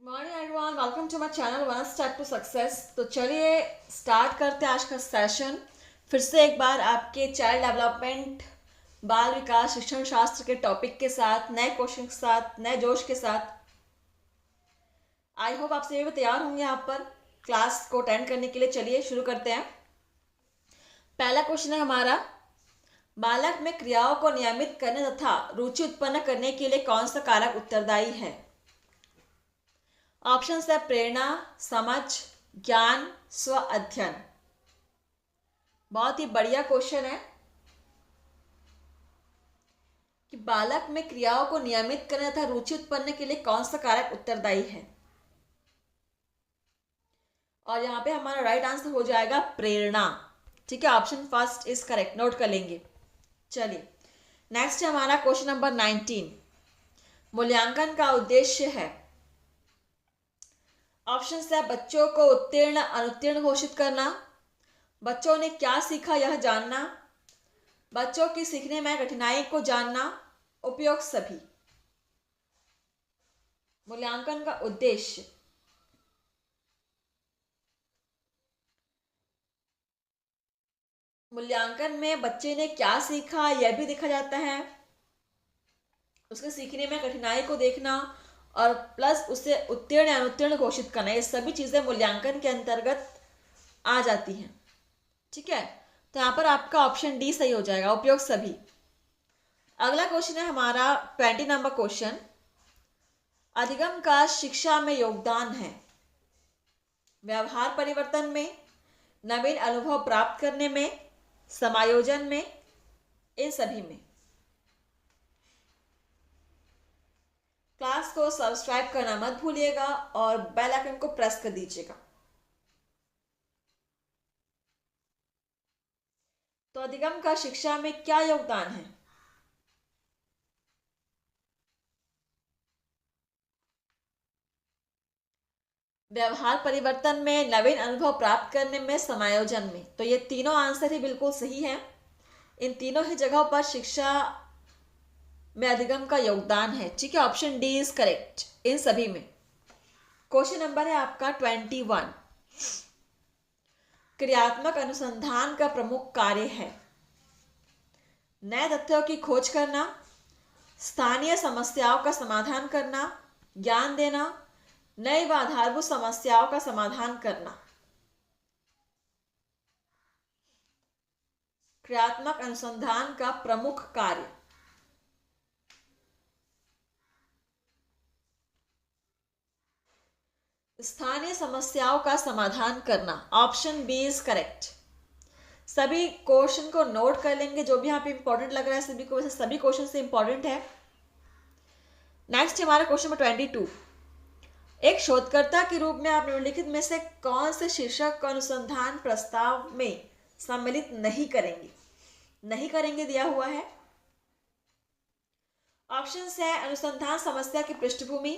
Morning everyone, welcome to my channel one step to success. तो चलिए start करते हैं आज का सेशन। फिर से एक बार आपके चाइल्ड डेवलपमेंट, बाल विकास, शिक्षण शास्त्र के टॉपिक के साथ, नए क्वेश्चन के साथ, नए जोश के साथ। आई होप आप सभी भी तैयार होंगे यहाँ पर क्लास को अटेंड करने के लिए। चलिए शुरू करते हैं। पहला क्वेश्चन है हमारा, बालक में क्रियाओं को नियमित करने तथा रुचि उत्पन्न करने के लिए कौन सा कारक उत्तरदायी है? ऑप्शन है प्रेरणा, समझ, ज्ञान, स्व अध्ययन। बहुत ही बढ़िया क्वेश्चन है कि बालक में क्रियाओं को नियमित करने तथा रुचि उत्पन्न के लिए कौन सा कारक उत्तरदायी है। और यहाँ पे हमारा राइट आंसर हो जाएगा प्रेरणा। ठीक है, option first is correct, note कर लेंगे। चलिए नेक्स्ट है हमारा क्वेश्चन नंबर 19। मूल्यांकन का उद्देश्य है। ऑप्शन है बच्चों को उत्तीर्ण अनुत्तीर्ण घोषित करना, बच्चों ने क्या सीखा यह जानना, बच्चों की सीखने में कठिनाई को जानना, उपयोग सभी। मूल्यांकन का उद्देश्य। मूल्यांकन में बच्चे ने क्या सीखा यह भी देखा जाता है, उसके सीखने में कठिनाई को देखना और प्लस उसे उत्तीर्ण या अनुत्तीर्ण घोषित करना, ये सभी चीजें मूल्यांकन के अंतर्गत आ जाती हैं। ठीक है, तो यहाँ पर आपका ऑप्शन डी सही हो जाएगा, उपयोग सभी। अगला क्वेश्चन है हमारा 20 नंबर क्वेश्चन। अधिगम का शिक्षा में योगदान है। व्यवहार परिवर्तन में, नवीन अनुभव प्राप्त करने में, समायोजन में, इन सभी में। क्लास को सब्सक्राइब करना मत भूलिएगा और बेल आइकन को प्रेस कर दीजिएगा। तो अधिगम का शिक्षा में क्या योगदान है? व्यवहार परिवर्तन में, नवीन अनुभव प्राप्त करने में, समायोजन में। तो ये तीनों आंसर ही बिल्कुल सही है। इन तीनों ही जगहों पर शिक्षा में अधिगम का योगदान है। ठीक है, option D is correct in सभी में। क्वेश्चन नंबर है आपका 21। क्रियात्मक अनुसंधान का प्रमुख कार्य है। नए तथ्यों की खोज करना, स्थानीय समस्याओं का समाधान करना, ज्ञान देना, नई व आधारभूत समस्याओं का समाधान करना। क्रियात्मक अनुसंधान का प्रमुख कार्य। स्थानीय समस्याओं का समाधान करना, ऑप्शन बी इज करेक्ट। सभी क्वेश्चन को नोट कर लेंगे, जो भी यहाँ पे इंपॉर्टेंट लग रहा है सभी को, वैसे सभी क्वेश्चन से इंपॉर्टेंट है। नेक्स्ट हमारा क्वेश्चन नंबर 22। एक शोधकर्ता के रूप में आप निम्नलिखित में से कौन से शीर्षक को अनुसंधान प्रस्ताव में सम्मिलित नहीं करेंगे? नहीं करेंगे दिया हुआ है। ऑप्शन है अनुसंधान समस्या की पृष्ठभूमि,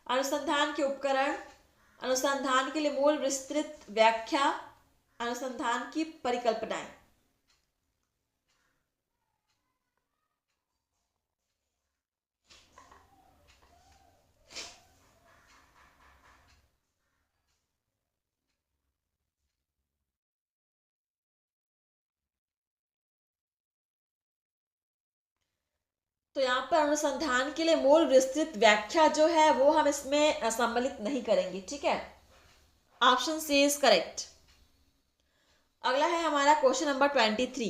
अनुसंधान के उपकरण, अनुसंधान के लिए मूल विस्तृत व्याख्या, अनुसंधान की परिकल्पनाएं। तो यहाँ पर अनुसंधान के लिए मूल विस्तृत व्याख्या जो है वो हम इसमें सम्मिलित नहीं करेंगे। ठीक है, ऑप्शन सी इज करेक्ट। अगला है हमारा क्वेश्चन नंबर 23।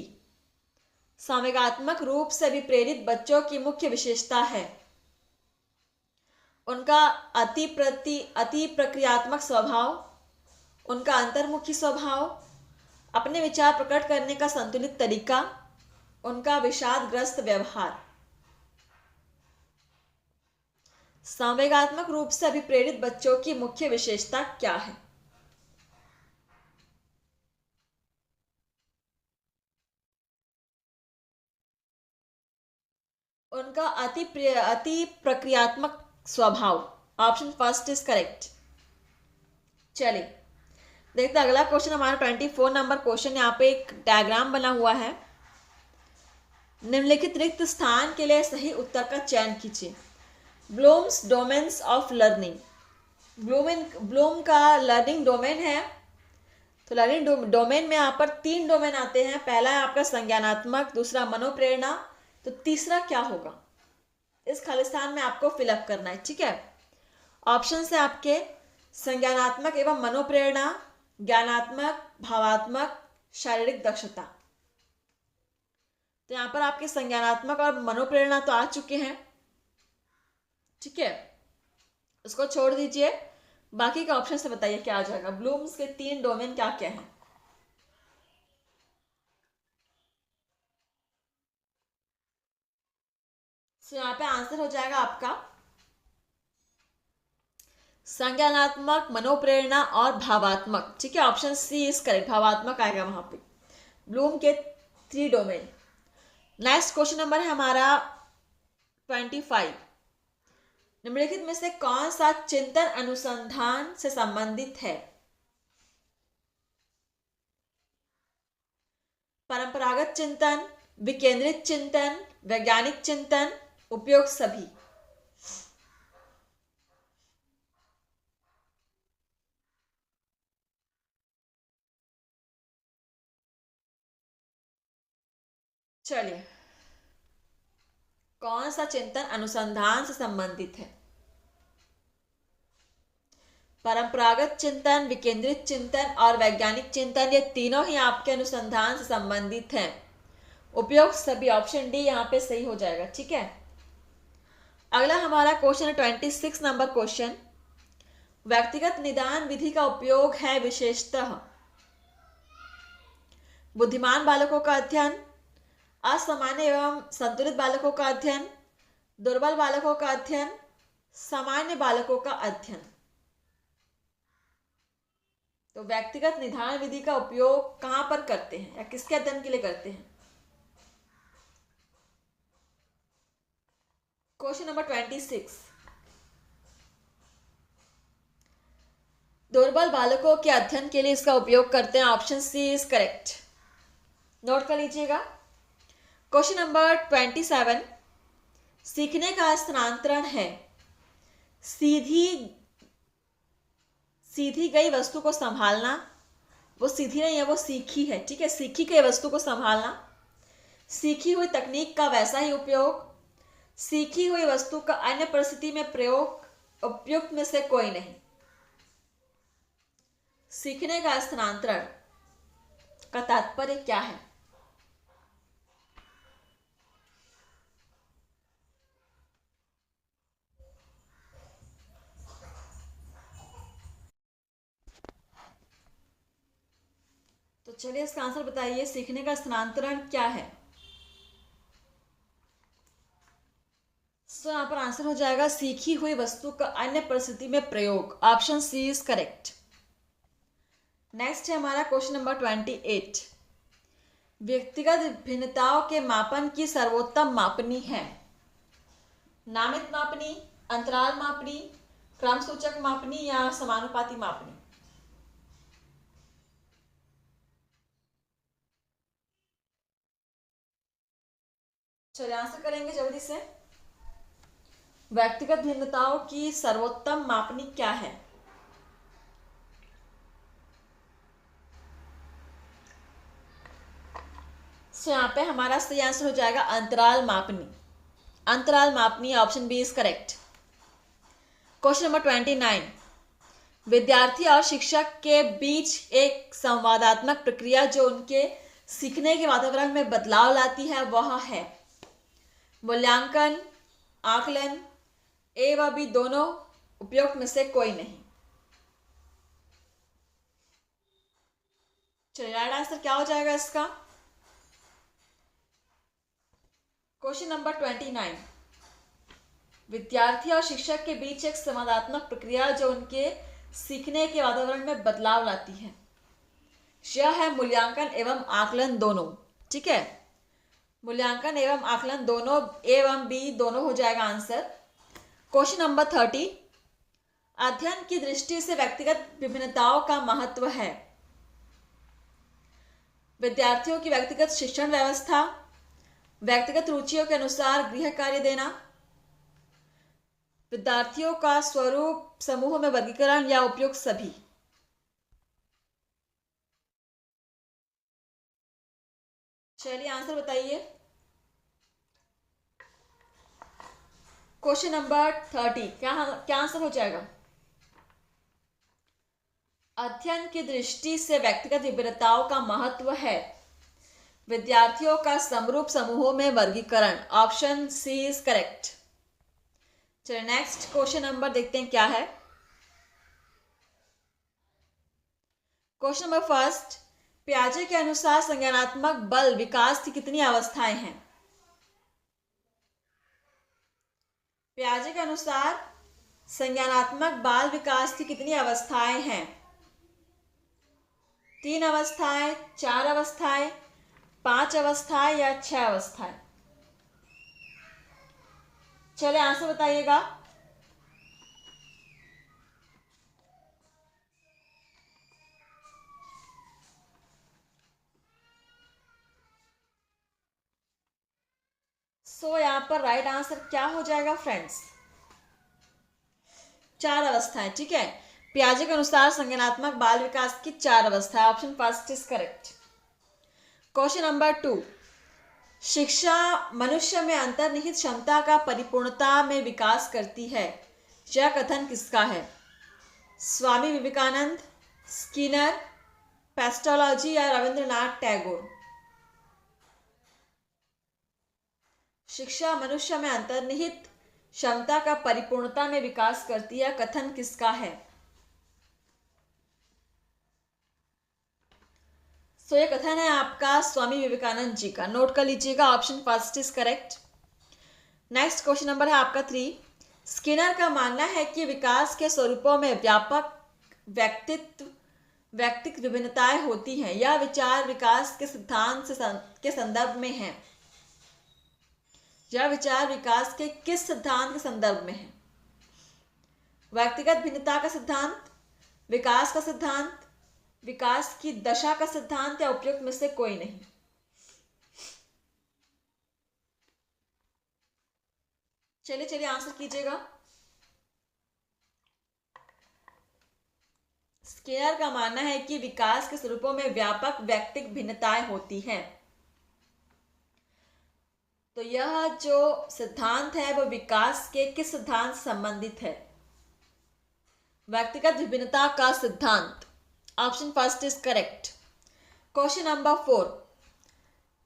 संवेगात्मक रूप से अभिप्रेरित बच्चों की मुख्य विशेषता है। उनका अति प्रक्रियात्मक स्वभाव, उनका अंतर्मुखी स्वभाव, अपने विचार प्रकट करने का संतुलित तरीका, उनका विषादग्रस्त व्यवहार। संवेगात्मक रूप से अभिप्रेरित बच्चों की मुख्य विशेषता क्या है? उनका अति प्रक्रियात्मक स्वभाव, ऑप्शन फर्स्ट इज करेक्ट। चलिए देखते हैं अगला क्वेश्चन हमारा 24 नंबर क्वेश्चन। यहाँ पे एक डायग्राम बना हुआ है। निम्नलिखित रिक्त स्थान के लिए सही उत्तर का चयन कीजिए। Bloom's domains of learning. Bloom का लर्निंग डोमेन है। तो लर्निंग डोमेन में यहाँ पर 3 डोमेन आते हैं। पहला है आपका संज्ञानात्मक, दूसरा मनोप्रेरणा, तो तीसरा क्या होगा, इस खालिस्तान में आपको फिलअप करना है। ठीक है, ऑप्शन है आपके संज्ञानात्मक एवं मनोप्रेरणा, ज्ञानात्मक, भावात्मक, शारीरिक दक्षता। तो यहां पर आपके संज्ञानात्मक और मनोप्रेरणा तो आ चुके हैं। ठीक है, उसको छोड़ दीजिए, बाकी के ऑप्शन से बताइए क्या आ जाएगा। ब्लूम्स के 3 डोमेन क्या क्या हैं। तो यहां पे आंसर हो जाएगा आपका संज्ञानात्मक, मनोप्रेरणा और भावात्मक। ठीक है, ऑप्शन सी इज करेक्ट, भावात्मक आएगा वहां पे, ब्लूम के 3 डोमेन। नेक्स्ट क्वेश्चन नंबर है हमारा 25। निम्नलिखित में से कौन सा चिंतन अनुसंधान से संबंधित है। परंपरागत चिंतन, विकेंद्रित चिंतन, वैज्ञानिक चिंतन, उपयोग सभी। चलिए, कौन सा चिंतन अनुसंधान से संबंधित है। परंपरागत चिंतन, विकेंद्रित चिंतन और वैज्ञानिक चिंतन, ये तीनों ही आपके अनुसंधान से संबंधित हैं। उपयोग सभी, ऑप्शन डी यहाँ पे सही हो जाएगा। ठीक है, अगला हमारा क्वेश्चन है 26 नंबर क्वेश्चन। व्यक्तिगत निदान विधि का उपयोग है विशेषतः बुद्धिमान बालकों का अध्ययन, असामान्य एवं संतुलित बालकों का अध्ययन, दुर्बल बालकों का अध्ययन, सामान्य बालकों का अध्ययन। तो व्यक्तिगत निदान विधि का उपयोग कहां पर करते हैं या किसके अध्ययन के लिए करते हैं। क्वेश्चन नंबर 26, दुर्बल बालकों के अध्ययन के लिए इसका उपयोग करते हैं। Option C is correct, note कर लीजिएगा। क्वेश्चन नंबर 27, सीखने का स्थानांतरण है सीधी गई वस्तु को संभालना, वो सीधी नहीं है, वो सीखी है। ठीक है, सीखी गई वस्तु को संभालना, सीखी हुई तकनीक का वैसा ही उपयोग, सीखी हुई वस्तु का अन्य परिस्थिति में प्रयोग, उपयुक्त में से कोई नहीं। सीखने का स्थानांतरण का तात्पर्य क्या है। तो चलिए इसका आंसर बताइए, सीखने का स्थानांतरण क्या है। तो यहां पर आंसर हो जाएगा सीखी हुई वस्तु का अन्य परिस्थिति में प्रयोग, option C is correct. Next है हमारा क्वेश्चन नंबर 28, व्यक्तिगत भिन्नताओं के मापन की सर्वोत्तम मापनी है। नामित मापनी, अंतराल मापनी, क्रम सूचक मापनी या समानुपाती मापनी। चलिए आंसर करेंगे जल्दी से। व्यक्तिगत भिन्नताओं की सर्वोत्तम मापनी क्या है। तो यहां पे हमारा सही आंसर हो जाएगा अंतराल मापनी। अंतराल मापनी, option B is correct. Question number 29, विद्यार्थी और शिक्षक के बीच एक संवादात्मक प्रक्रिया जो उनके सीखने के वातावरण में बदलाव लाती है वह है मूल्यांकन, आकलन, ए व बी दोनों, उपयुक्त में से कोई नहीं। चलिए राइट आंसर क्या हो जाएगा इसका। क्वेश्चन नंबर 29, विद्यार्थी और शिक्षक के बीच एक संवादात्मक प्रक्रिया जो उनके सीखने के वातावरण में बदलाव लाती है, यह है मूल्यांकन एवं आकलन दोनों। ठीक है, मूल्यांकन एवं आकलन दोनों, ए एवं बी दोनों हो जाएगा आंसर। क्वेश्चन नंबर 30, अध्ययन की दृष्टि से व्यक्तिगत विभिन्नताओं का महत्व है। विद्यार्थियों की व्यक्तिगत शिक्षण व्यवस्था, व्यक्तिगत रुचियों के अनुसार गृह कार्य देना, विद्यार्थियों का स्वरूप, समूह में वर्गीकरण या उपयुक्त सभी। चलिए आंसर बताइए। क्वेश्चन नंबर 30 क्या क्या आंसर हो जाएगा? अध्ययन की दृष्टि से व्यक्तिगत विभिन्नताओं का महत्व है। विद्यार्थियों का समरूप समूहों में वर्गीकरण। Option C is correct. चलिए नेक्स्ट क्वेश्चन नंबर देखते हैं क्या है। क्वेश्चन नंबर फर्स्ट, पियाजे के अनुसार संज्ञानात्मक बल विकास की कितनी अवस्थाएं हैं? पियाजे के अनुसार संज्ञानात्मक बाल विकास की कितनी अवस्थाएं हैं? 3 अवस्थाएं, 4 अवस्थाएं, 5 अवस्थाएं या 6 अवस्थाएं? चलिए आंसर बताइएगा। सो यहां पर राइट आंसर क्या हो जाएगा फ्रेंड्स? 4 अवस्थाएं। ठीक है, पियाजे के अनुसार संज्ञानात्मक बाल विकास की 4 अवस्थाएं। Option first is correct. Question number 2, शिक्षा मनुष्य में अंतर्निहित क्षमता का परिपूर्णता में विकास करती है। यह कथन किसका है? स्वामी विवेकानंद, स्किनर, पेस्टोलॉजी या रविंद्रनाथ टैगोर? शिक्षा मनुष्य में अंतर्निहित क्षमता का परिपूर्णता में विकास करती है, कथन किसका है? सो ये कथन है आपका स्वामी विवेकानंद जी का। नोट कर लीजिएगा, option first is correct. Next question number है आपका 3, स्किनर का मानना है कि विकास के स्वरूपों में व्यापक व्यक्तित्व विभिन्नताएं होती हैं। यह विचार विकास के सिद्धांत के संदर्भ में है। यह विचार विकास के किस सिद्धांत के संदर्भ में है? व्यक्तिगत भिन्नता का सिद्धांत, विकास का सिद्धांत, विकास की दशा का सिद्धांत या उपयुक्त में से कोई नहीं? चलिए आंसर कीजिएगा। स्किनर का मानना है कि विकास के स्वरूपों में व्यापक व्यक्तिगत भिन्नताएं होती हैं। तो यह जो सिद्धांत है वो विकास के किस सिद्धांत से संबंधित है? व्यक्तिगत विभिन्नता का सिद्धांत। Option first is correct. Question number 4,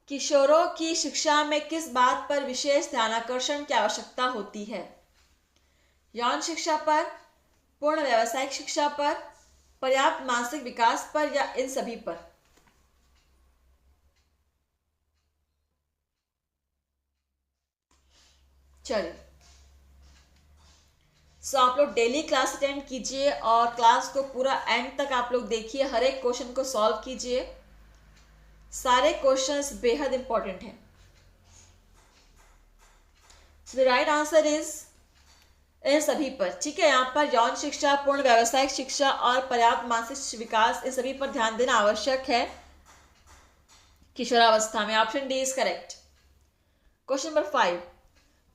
किशोरों की शिक्षा में किस बात पर विशेष ध्यानाकर्षण की आवश्यकता होती है? यौन शिक्षा पर, पूर्ण व्यावसायिक शिक्षा पर, पर्याप्त मानसिक विकास पर या इन सभी पर? चलिए, सो आप लोग डेली क्लास अटेंड कीजिए और क्लास को पूरा एंड तक आप लोग देखिए। हर एक क्वेश्चन को सॉल्व कीजिए। सारे क्वेश्चंस बेहद इंपॉर्टेंट हैं। The right answer is in सभी पर। ठीक है, यहाँ पर यौन शिक्षा, पूर्ण व्यावसायिक शिक्षा और पर्याप्त मानसिक विकास, इन सभी पर ध्यान देना आवश्यक है किशोरावस्था में। Option D is correct. Question number 5,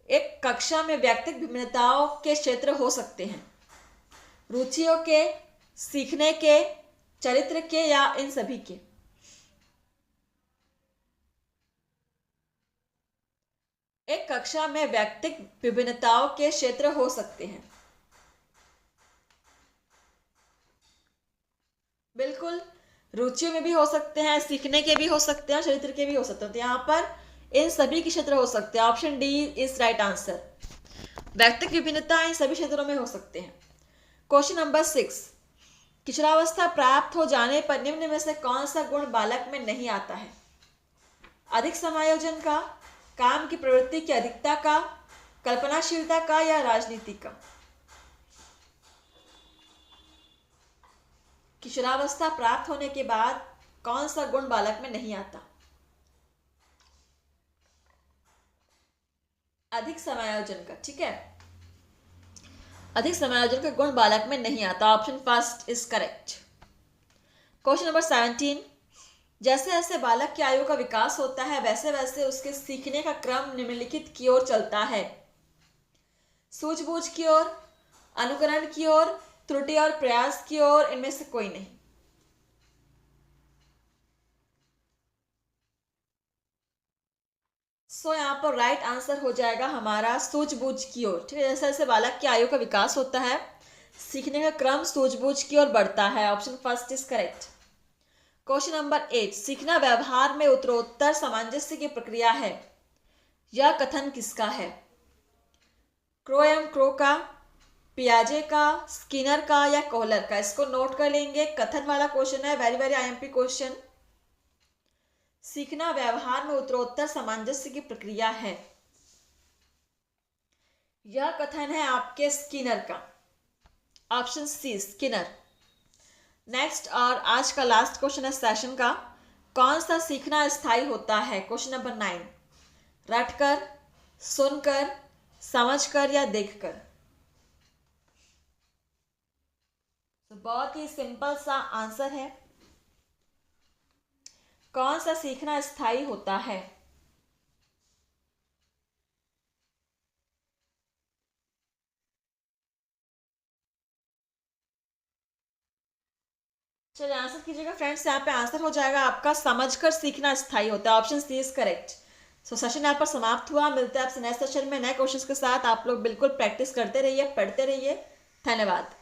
एक कक्षा में व्यक्तिगत विभिन्नताओं के क्षेत्र हो सकते हैं। रुचियों के, सीखने के, चरित्र के या इन सभी के? एक कक्षा में व्यक्तिगत विभिन्नताओं के क्षेत्र हो सकते हैं। बिल्कुल, रुचियों में भी हो सकते हैं, सीखने के भी हो सकते हैं, चरित्र के भी हो सकते हैं। तो यहाँ पर इन सभी के क्षेत्र हो सकते हैं। Option D is right answer. व्यक्तिगत विभिन्नता इन सभी क्षेत्रों में हो सकते हैं। क्वेश्चन नंबर 6, किशोरावस्था प्राप्त हो जाने पर निम्न में से कौन सा गुण बालक में नहीं आता है? अधिक समायोजन का, काम की प्रवृत्ति की अधिकता का, कल्पनाशीलता का या राजनीति का? किशोरावस्था प्राप्त होने के बाद कौन सा गुण बालक में नहीं आता? अधिक समायोजन का। ठीक है, अधिक समायोजन का गुण बालक में नहीं आता। Option first is correct. Question number 17, जैसे जैसे बालक की आयु का विकास होता है वैसे वैसे उसके सीखने का क्रम निम्नलिखित की ओर चलता है। सूझबूझ की ओर, अनुकरण की ओर, त्रुटि और प्रयास की ओर, इनमें से कोई नहीं। यहाँ पर राइट आंसर हो जाएगा हमारा सूझबूझ की ओर। ठीक है, जैसे जैसे बालक की आयु का विकास होता है, सीखने का क्रम सूझबूझ की ओर बढ़ता है। Option first is correct. Question number 8, सीखना व्यवहार में उत्तरोत्तर सामंजस्य की प्रक्रिया है। यह कथन किसका है? क्रो एवं क्रो का, पियाजे का, स्किनर का या कोहलर का? इसको नोट कर लेंगे, कथन वाला क्वेश्चन है, वेरी वेरी आईएमपी क्वेश्चन। सीखना व्यवहार में उत्तरोत्तर सामंजस्य की प्रक्रिया है, यह कथन है आपके स्किनर का। Option C Skinner. नेक्स्ट और आज का लास्ट क्वेश्चन है सेशन का, कौन सा सीखना स्थायी होता है? क्वेश्चन नंबर 9, रटकर, सुनकर, समझकर या देखकर? तो बहुत ही सिंपल सा आंसर है, कौन सा सीखना स्थायी होता है? चलिए आंसर कीजिएगा फ्रेंड्स, यहाँ पे आंसर हो जाएगा आपका समझकर सीखना स्थायी होता है। Option C is correct. So session यहाँ पर समाप्त हुआ, मिलते हैं आपसे नेक्स्ट सेशन में नए क्वेश्चंस के साथ। आप लोग बिल्कुल प्रैक्टिस करते रहिए, पढ़ते रहिए। धन्यवाद।